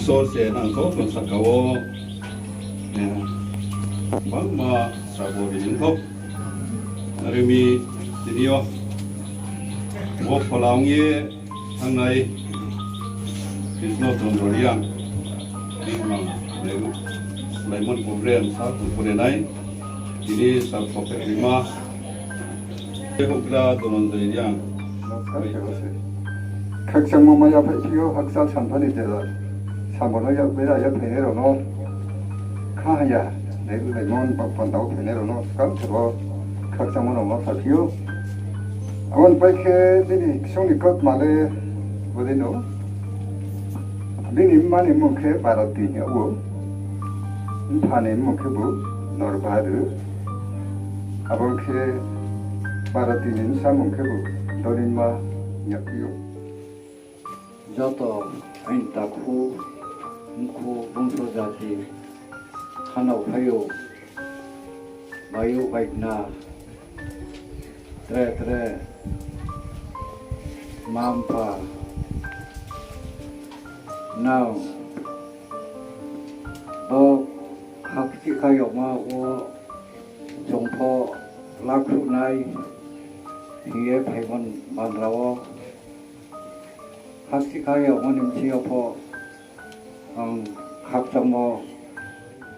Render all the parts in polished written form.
Source nang ko kung sa kawo bang ma sabo rin ko narimi dinyo mo palang ye ang nay isno tondorian limang lemon program sa kurenay ini sa kopek lima hokla donondorian 각성 뭐야 배치요 학사 산판이 되다 사모노야 베라야 페네로노 카야 레몬 박판다고 페네로노 깜짝어 각성은 엄마 사피요 아원 빨게 되니 송이 것 말에 뭐되노 빈 임만 임목해 바라티냐고 판에 임목해부 너르바르 아버게 바라티는 사목해부 너린마 약이요 저도 아인다쿠 inku bungsu jati khanau phayo bayu baikna tre mampa now bo hakti kayo ma wo jongpho lakhu nai hiye phaimon manrawo hakti kayo monim chiyo pho ang khap chamo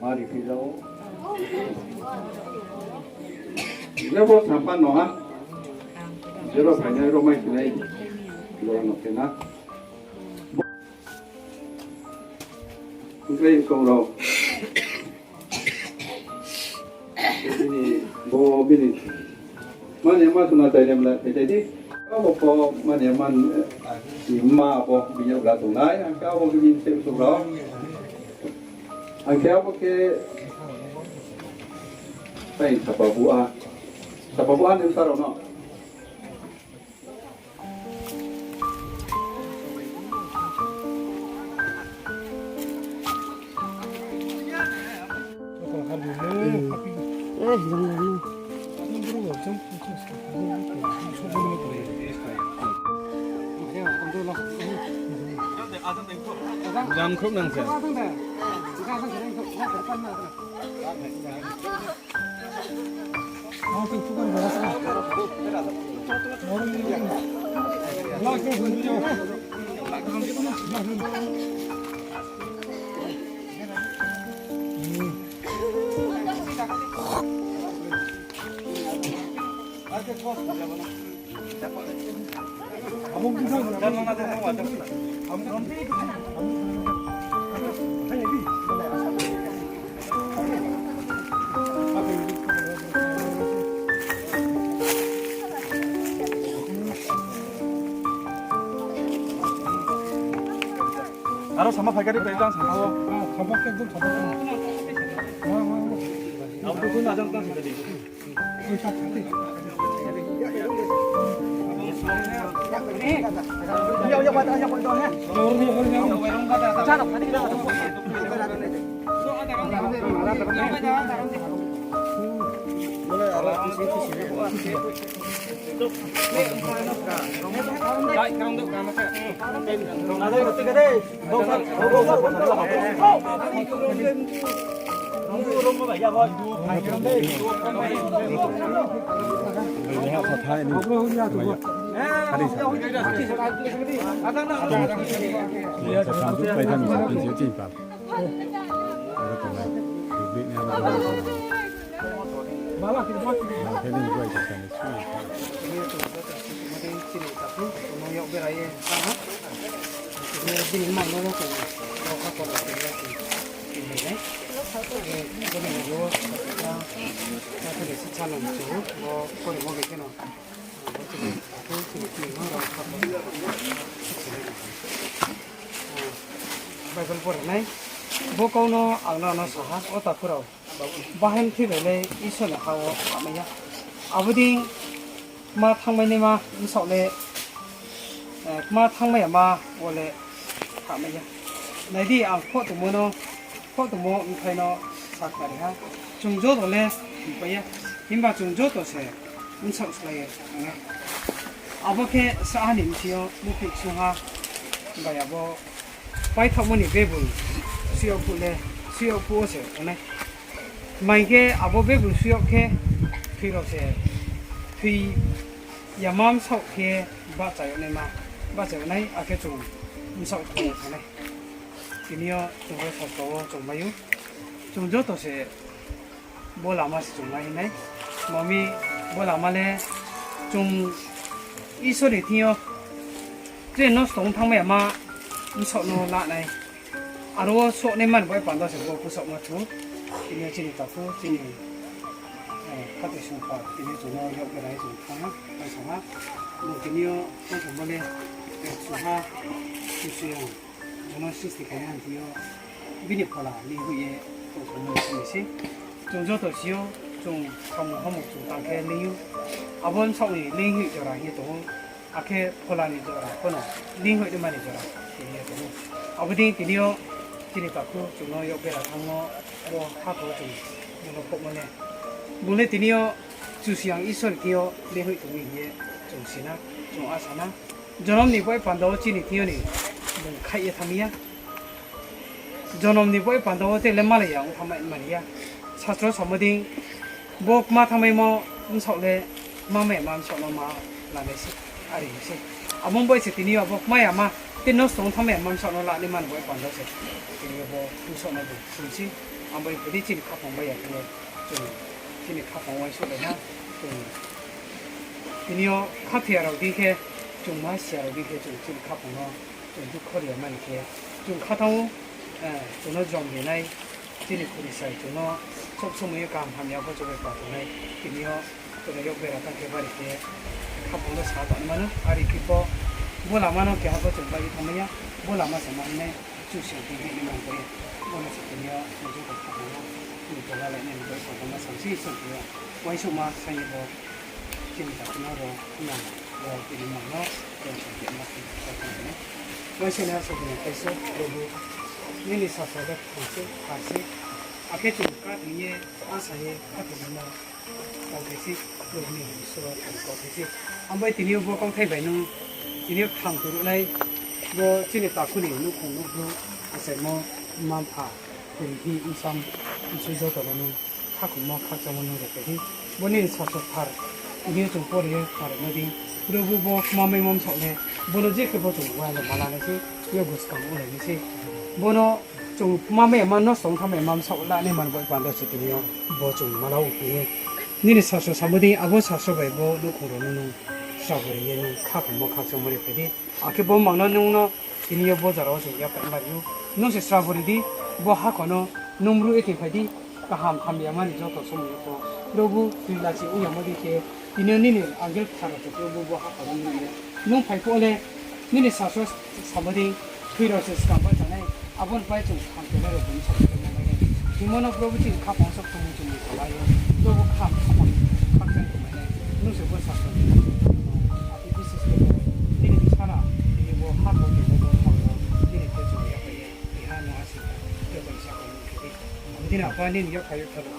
말이 필요. 여보 잠깐 놓아. 여러 반야 로마이 지내. 이거랑 놓게나. 그래 이거로. ini bo bini man yaman suna tai nem la pe di ka bo po man yaman ma bo bi yo la tu nai an ka bo bi se su ro an ka bo ke pai sa ba bu a nem sa ro no Jam khúc năng sẽ. 나로 잠바 발가리 빼장 잠바. Khắp cái cũng khắp cái. 나도 그 나장 땅 되지. Yo qua đây, qua đây ha. Cha đọc phải đi đâu đâu. Lại không được cả mà cái. À đây cái đây. Đâu sao? Đâu sao? Không phải giờ thôi.ไปทำเป็นเสียจริงครับแล้วก็เลยบิ๊กเนี่ยเราบ้าที่บ้าแค่นี้ด้วยจะกันช่วย Baikal pore nai boko no angna no saha ota purau bahen thi le isona hawo amaya abudi ma thangmai ne ma insau le ma thangmai ma ole amaya nai di ang pho tu mo no pho tu mo thai no sakari ha chungjo do le baya himba chungjo to se insau le anga abake sa nim thio mu pik su ha baya bo pai thọ moni bebul siyo pule siyo pose one mai ke abo bebul siyo ke phiro se phi yamam sau ke ba chai ne ma ba chai nai ake chu mi sau ko ne kinio tu ho sa to chu mayu chu jo to se bola ma chu nai nai mami bola ma le chung isori thio tre no song thang me ma sợ nó lạ này, aro sợ nên mình phải bán đó sẽ vô sợ mà chú, thì như trên tập phố trên các cái sản phẩm thì như chúng nó hiệu cái đấy chúng thắng á, hay sao á, một cái nhiều nó cũng mới lên, cái số ha, thì sử dụng, nó sử dụng cái hàng thì bên nhập là liên hệ của chúng nó là gì, chúng cho tổ siêu, chúng không một chúng tăng cái liên, à bên sau này liên hệ cho ra như tổ, à cái là này cho ra, con nào liên hệ để mà này cho ra. Abadi tinio tini taku chúng nó yêu cái là thằng nó bo hát hồ chúng nó phục mà nè bule tinio chủ siang isol kio liên hệ chúng mình chúng xin á chúng asana jonom ni boy pando chini tio ni bung khai thamia jonom ni boy pando te lemma le yang thamai maria chastro samading bok ma thamai mo sau le ma mẹ ma sau nó ma là đấy gì à đấy gì among boy se tinio bok ma ya ma tin nó sống thằng mẹ mắm sợ nó lại đi mà nó vẫn còn đó sẽ thì bộ tu sợ nó được xin xin 안 보이 부디 진이 카펑 봐야 그래 좀 진이 카펑 와서 내가 좀 이니요 카티아라고 디게 좀 마시아라고 디게 좀 진이 카펑어 좀 두커리야만 이렇게 좀 카타오 좀너 좀 내나이 진이 코리 사이 좀너 속소무의 감함이하고 저걸 봐도네 이니요 그래 옆에라 딱 개발이게 카펑도 사다니만은 아리 기뻐 뭐 라마는 게 하고 좀 빨리 보면요 뭐 라마 상만네 주시 되게 이만 거에 뭐는 싶으며 저도 하고 이 돌아라는 거 보면 상시 있어요 원수마 사이버 진짜 그나로 그냥 뭐 이만но 좀 맞는 원신에 해서 그냥 계속 그리고 미니 사서가 같이 앞에 좀 까디에 아사에 까디나 거기서 그러면 있어 거기서 한번 뒤에 보고 태배는 이제 강도로 나이 뭐 진짜 다쿠니 누콩누구 그래서 뭐 만파 그리고 이삼 이수저도는 하고 뭐 각자만으로 되기 뭐니 사서 팔 이게 좀 버리에 팔는데 그리고 뭐 마음에 몸속에 뭐지 그거 좀 와서 말하는지 이거 무슨 거는지 뭐노 좀 마음에 만나 성탐에 마음속 라네만 뭐 반대시더니요 뭐좀 말하고게 니네 사서 사무디 아고 사서 뭐 누콩으로는 사고리에는 카고 뭐 각자 머리 빼디 아케 뭐 막는 농나 이니어 보자로 좀 약간 말이요 노세 사고리디 뭐 하거나 농무로 이렇게 빼디 가함 함야만 저도 소리고 그리고 빌라지 우야머디게 이년이는 안길 타라서 그리고 뭐 하거나 농 파이포래 니네 사서 사무디 피로스 스kam바잖아요 아본 파이 좀 함께로 좀 찾는 이모노 프로비티 카방석 좀 좋아요 그리고 카방 각자 때문에 노세 뭐 사서 Jadi apa ni dia kayu terus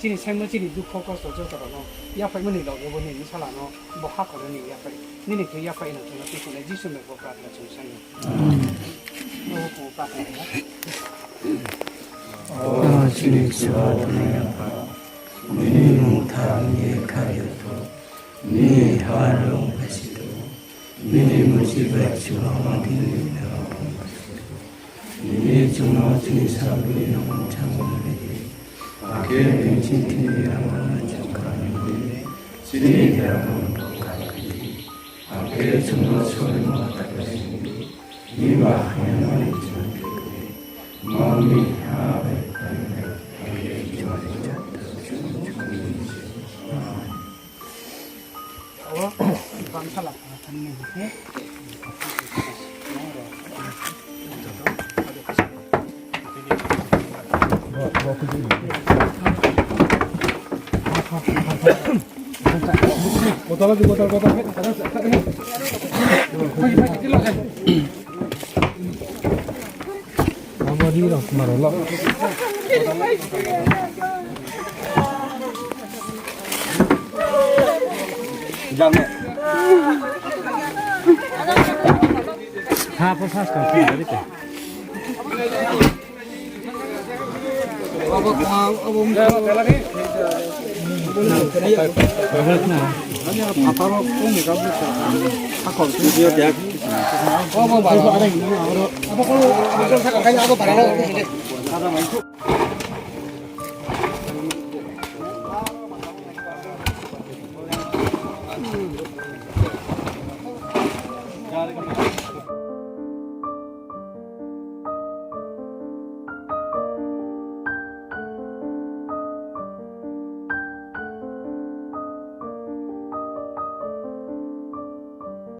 ni saya macam ni duk fokus saja terus ya apa ni lo yang ni misalnya no bahak kalau ni ya apa ni tu ya apa ini tu nanti kalau jisu mereka kat macam sana oh kat Oh, Sri Swadhyaya, ni mutam ye kayoto, ni halong kasito, ni musibat chuhamati ni cuma Sri Sabri nong changguli, akhir pencinti ramah cakapnya, Sri Dharam kaki, akhir cuma sore mata kasih, ni bahaya macam mami habe oh bangsa lah kan ni botol Amari lah kemarola. Jangan. Ha, pasas kan tadi tu. Jangan.